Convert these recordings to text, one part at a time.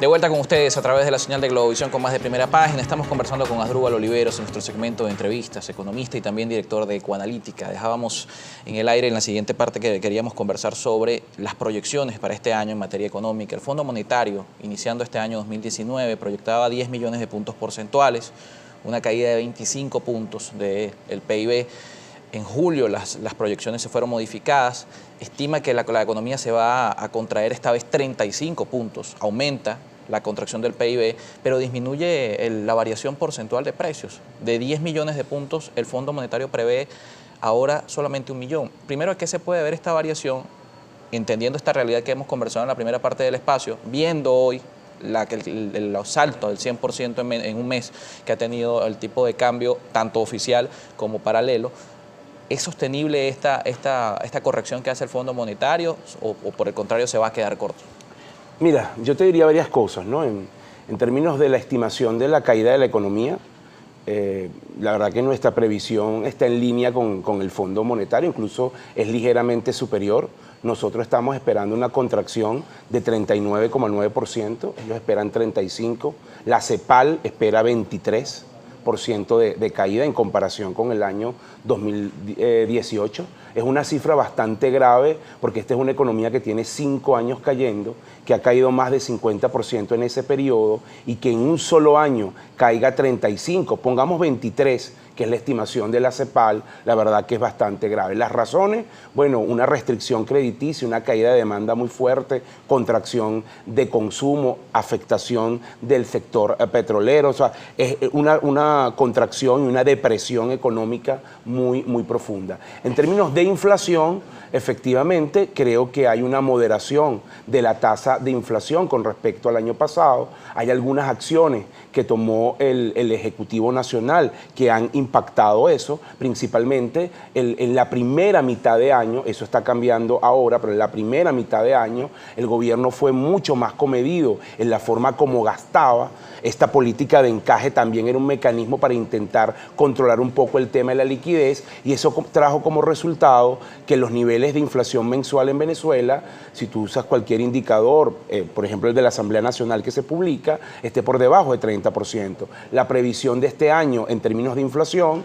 De vuelta con ustedes a través de la señal de Globovisión con más de Primera Página. Estamos conversando con Asdrúbal Oliveros en nuestro segmento de entrevistas, economista y también director de Ecoanalítica. Dejábamos en el aire en la siguiente parte que queríamos conversar sobre las proyecciones para este año en materia económica. El Fondo Monetario, iniciando este año 2019, proyectaba 10 millones de puntos porcentuales, una caída de 25 puntos del PIB. En julio las proyecciones se fueron modificadas. Estima que la economía se va a contraer esta vez 35 puntos. Aumenta la contracción del PIB, pero disminuye la variación porcentual de precios. De 10 millones de puntos, el Fondo Monetario prevé ahora solamente 1 millón. Primero, ¿a qué se puede ver esta variación? Entendiendo esta realidad que hemos conversado en la primera parte del espacio, viendo hoy el salto del 100% en un mes que ha tenido el tipo de cambio, tanto oficial como paralelo. ¿Es sostenible esta corrección que hace el Fondo Monetario o por el contrario se va a quedar corto? Mira, yo te diría varias cosas, ¿no? En términos de la estimación de la caída de la economía, la verdad que nuestra previsión está en línea con el Fondo Monetario, incluso es ligeramente superior. Nosotros estamos esperando una contracción de 39,9%, ellos esperan 35%, la CEPAL espera 23% de caída en comparación con el año 2018. Es una cifra bastante grave porque esta es una economía que tiene 5 años cayendo, que ha caído más de 50% en ese periodo y que en un solo año caiga 35%, pongamos 23%, que es la estimación de la CEPAL, la verdad que es bastante grave. Las razones, bueno, una restricción crediticia, una caída de demanda muy fuerte, contracción de consumo, afectación del sector petrolero, o sea, es una contracción y una depresión económica muy profunda. En términos de inflación, efectivamente, creo que hay una moderación de la tasa de inflación con respecto al año pasado. Hay algunas acciones que tomó el Ejecutivo Nacional que han impactado eso, principalmente en la primera mitad de año, eso está cambiando ahora, pero en la primera mitad de año el gobierno fue mucho más comedido en la forma como gastaba. Esta política de encaje también era un mecanismo para intentar controlar un poco el tema de la liquidez y eso trajo como resultado que los niveles de inflación mensual en Venezuela, si tú usas cualquier indicador, por ejemplo el de la Asamblea Nacional que se publica, esté por debajo de 30%. La previsión de este año en términos de inflación,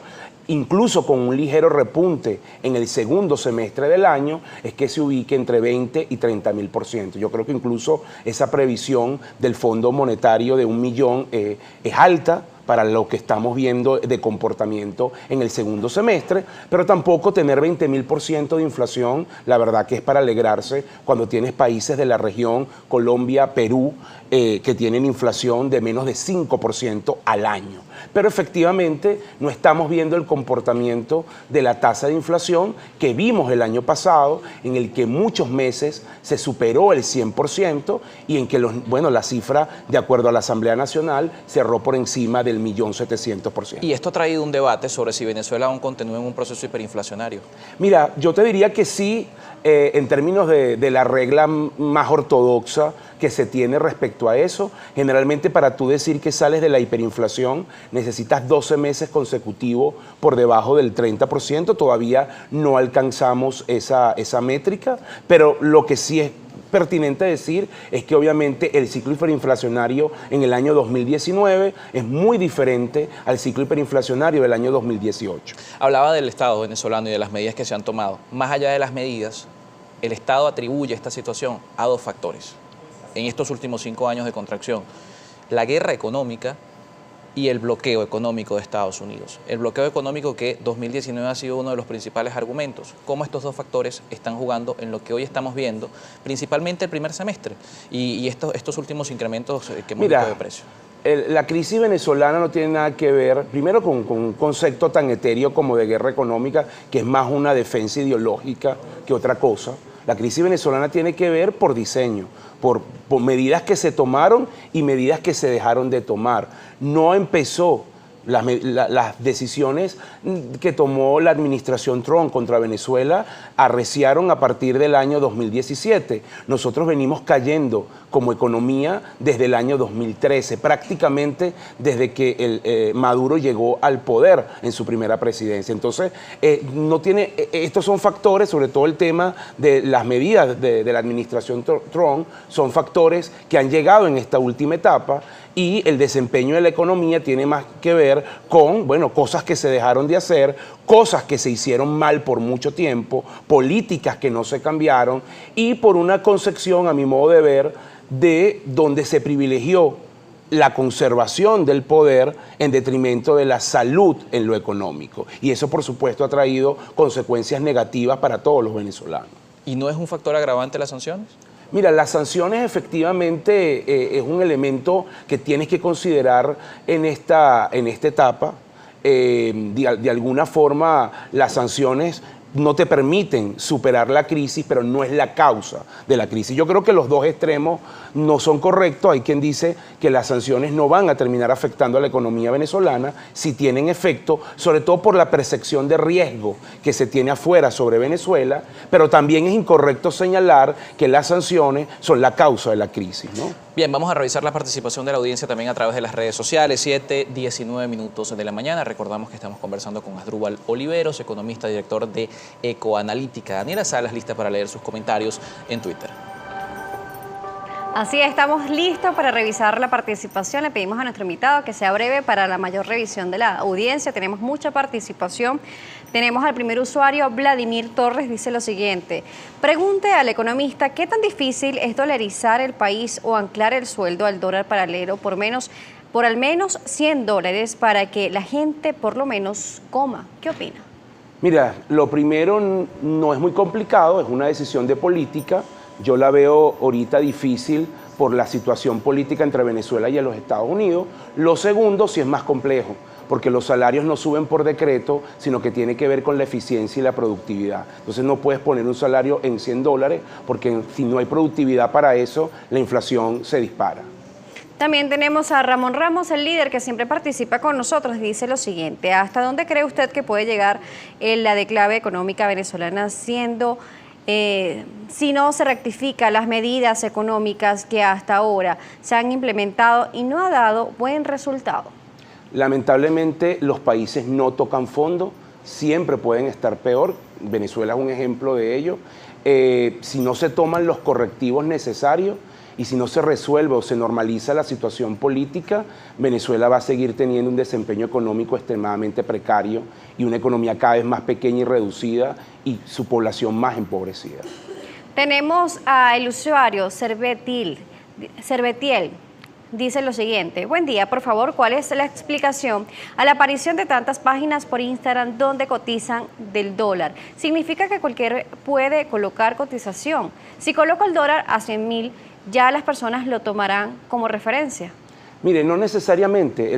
incluso con un ligero repunte en el segundo semestre del año, es que se ubique entre 20 y 30.000%. Yo creo que incluso esa previsión del Fondo Monetario de 1 millón es alta para lo que estamos viendo de comportamiento en el segundo semestre, pero tampoco tener 20.000% de inflación, la verdad que es para alegrarse cuando tienes países de la región, Colombia, Perú, que tienen inflación de menos de 5% al año. Pero efectivamente no estamos viendo el comportamiento de la tasa de inflación que vimos el año pasado, en el que muchos meses se superó el 100% y en que la cifra, de acuerdo a la Asamblea Nacional, cerró por encima del 1.700.000%. Y esto ha traído un debate sobre si Venezuela aún continúa en un proceso hiperinflacionario. Mira, yo te diría que sí, en términos de la regla más ortodoxa que se tiene respecto a eso. Generalmente para tú decir que sales de la hiperinflación necesitas 12 meses consecutivos por debajo del 30%. Todavía no alcanzamos esa métrica, pero lo que sí es pertinente decir es que obviamente el ciclo hiperinflacionario en el año 2019 es muy diferente al ciclo hiperinflacionario del año 2018. Hablaba del Estado venezolano y de las medidas que se han tomado. Más allá de las medidas, el Estado atribuye esta situación a 2 factores en estos últimos 5 años de contracción: la guerra económica y el bloqueo económico de Estados Unidos. El bloqueo económico que 2019 ha sido uno de los principales argumentos. Cómo estos 2 factores están jugando en lo que hoy estamos viendo, principalmente el primer semestre y estos últimos incrementos que hemos visto de precio. La crisis venezolana no tiene nada que ver, primero, con un concepto tan etéreo como de guerra económica, que es más una defensa ideológica que otra cosa. La crisis venezolana tiene que ver por diseño, por medidas que se tomaron y medidas que se dejaron de tomar. No empezó Las decisiones que tomó la administración Trump contra Venezuela arreciaron a partir del año 2017. Nosotros venimos cayendo como economía desde el año 2013, prácticamente desde que Maduro llegó al poder en su primera presidencia. Entonces, estos son factores, sobre todo el tema de las medidas de la administración Trump, son factores que han llegado en esta última etapa, y el desempeño de la economía tiene más que ver con, bueno, cosas que se dejaron de hacer, cosas que se hicieron mal por mucho tiempo, políticas que no se cambiaron, y por una concepción, a mi modo de ver, de donde se privilegió la conservación del poder en detrimento de la salud en lo económico. Y eso, por supuesto, ha traído consecuencias negativas para todos los venezolanos. ¿Y no es un factor agravante las sanciones? Mira, las sanciones efectivamente es un elemento que tienes que considerar en esta etapa. De alguna forma, las sanciones no te permiten superar la crisis, pero no es la causa de la crisis. Yo creo que los dos extremos no son correctos. Hay quien dice que las sanciones no van a terminar afectando a la economía venezolana, si tienen efecto, sobre todo por la percepción de riesgo que se tiene afuera sobre Venezuela, pero también es incorrecto señalar que las sanciones son la causa de la crisis, ¿no? Bien, vamos a revisar la participación de la audiencia también a través de las redes sociales. 7:19 minutos de la mañana. Recordamos que estamos conversando con Asdrúbal Oliveros, economista, director de Ecoanalítica. Daniela Salas, lista para leer sus comentarios en Twitter. Así es, estamos listos para revisar la participación. Le pedimos a nuestro invitado que sea breve para la mayor revisión de la audiencia. Tenemos mucha participación. Tenemos al primer usuario, Vladimir Torres, dice lo siguiente: pregunte al economista qué tan difícil es dolarizar el país o anclar el sueldo al dólar paralelo por al menos $100 para que la gente por lo menos coma. ¿Qué opina? Mira, lo primero no es muy complicado, es una decisión de política. Yo la veo ahorita difícil por la situación política entre Venezuela y los Estados Unidos. Lo segundo sí es más complejo, porque los salarios no suben por decreto, sino que tiene que ver con la eficiencia y la productividad. Entonces no puedes poner un salario en $100, porque si no hay productividad para eso, la inflación se dispara. También tenemos a Ramón Ramos, el líder que siempre participa con nosotros. Dice lo siguiente: ¿hasta dónde cree usted que puede llegar la declave económica venezolana si no se rectifica las medidas económicas que hasta ahora se han implementado y no ha dado buen resultado? Lamentablemente los países no tocan fondo, siempre pueden estar peor. Venezuela es un ejemplo de ello. Si no se toman los correctivos necesarios y si no se resuelve o se normaliza la situación política, Venezuela va a seguir teniendo un desempeño económico extremadamente precario y una economía cada vez más pequeña y reducida y su población más empobrecida. Tenemos al usuario Cervetiel. Dice lo siguiente: buen día, por favor, ¿cuál es la explicación a la aparición de tantas páginas por Instagram donde cotizan del dólar? ¿Significa que cualquiera puede colocar cotización? Si coloco el dólar a 100.000, ¿ya las personas lo tomarán como referencia? Mire, no necesariamente.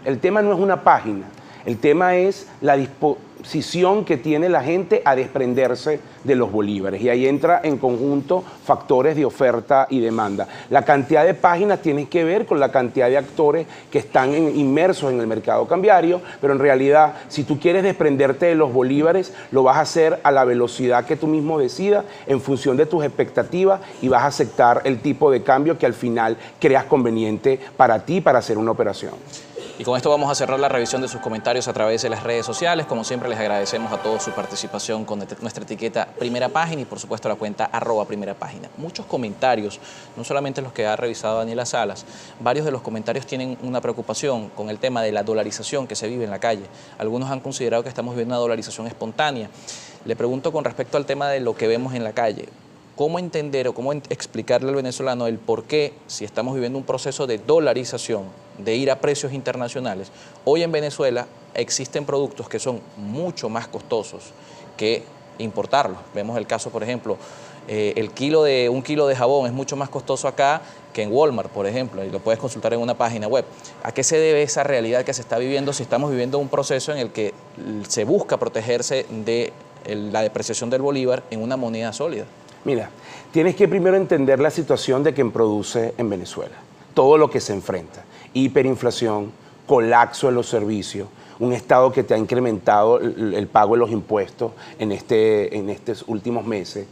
El tema no es una página. El tema es la disposición que tiene la gente a desprenderse de los bolívares. Y ahí entra en conjunto factores de oferta y demanda. La cantidad de páginas tiene que ver con la cantidad de actores que están inmersos en el mercado cambiario, pero en realidad, si tú quieres desprenderte de los bolívares, lo vas a hacer a la velocidad que tú mismo decidas, en función de tus expectativas, y vas a aceptar el tipo de cambio que al final creas conveniente para ti, para hacer una operación. Y con esto vamos a cerrar la revisión de sus comentarios a través de las redes sociales. Como siempre, les agradecemos a todos su participación con nuestra etiqueta Primera Página y por supuesto la cuenta @primerapágina. Muchos comentarios, no solamente los que ha revisado Daniela Salas, varios de los comentarios tienen una preocupación con el tema de la dolarización que se vive en la calle. Algunos han considerado que estamos viviendo una dolarización espontánea. Le pregunto con respecto al tema de lo que vemos en la calle. ¿Cómo entender o cómo explicarle al venezolano el por qué, si estamos viviendo un proceso de dolarización, de ir a precios internacionales, hoy en Venezuela existen productos que son mucho más costosos que importarlos? Vemos el caso, por ejemplo, un kilo de jabón es mucho más costoso acá que en Walmart, por ejemplo, y lo puedes consultar en una página web. ¿A qué se debe esa realidad que se está viviendo si estamos viviendo un proceso en el que se busca protegerse de la depreciación del bolívar en una moneda sólida? Mira, tienes que primero entender la situación de quien produce en Venezuela, todo lo que se enfrenta: hiperinflación, colapso de los servicios, un Estado que te ha incrementado el pago de los impuestos en estos últimos meses.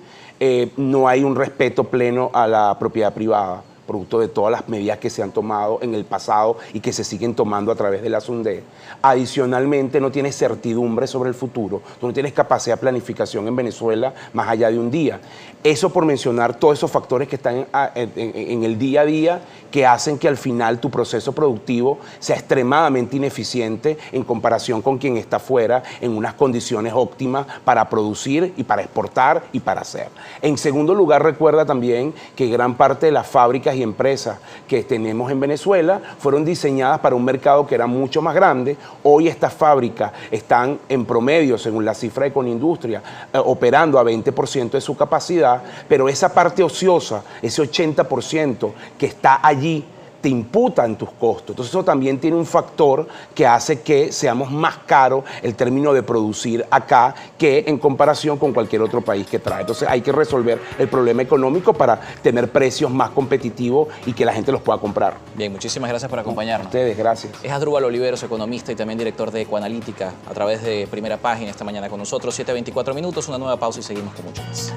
No hay un respeto pleno a la propiedad privada, producto de todas las medidas que se han tomado en el pasado y que se siguen tomando a través de la SUNDE. Adicionalmente, no tienes certidumbre sobre el futuro, tú no tienes capacidad de planificación en Venezuela más allá de un día. Eso por mencionar todos esos factores que están en el día a día, que hacen que al final tu proceso productivo sea extremadamente ineficiente en comparación con quien está afuera en unas condiciones óptimas para producir y para exportar y para hacer. En segundo lugar, recuerda también que gran parte de las fábricas y empresas que tenemos en Venezuela fueron diseñadas para un mercado que era mucho más grande. Hoy estas fábricas están en promedio, según la cifra de Conindustria, operando a 20% de su capacidad, pero esa parte ociosa, ese 80% que está allí, te imputa en tus costos. Entonces eso también tiene un factor que hace que seamos más caros el término de producir acá que en comparación con cualquier otro país que trae. Entonces hay que resolver el problema económico para tener precios más competitivos y que la gente los pueda comprar. Bien, muchísimas gracias por acompañarnos. A ustedes, gracias. Es Asdrúbal Oliveros, economista y también director de Ecoanalítica, a través de Primera Página esta mañana con nosotros. 7:24 minutos, una nueva pausa y seguimos con mucho más.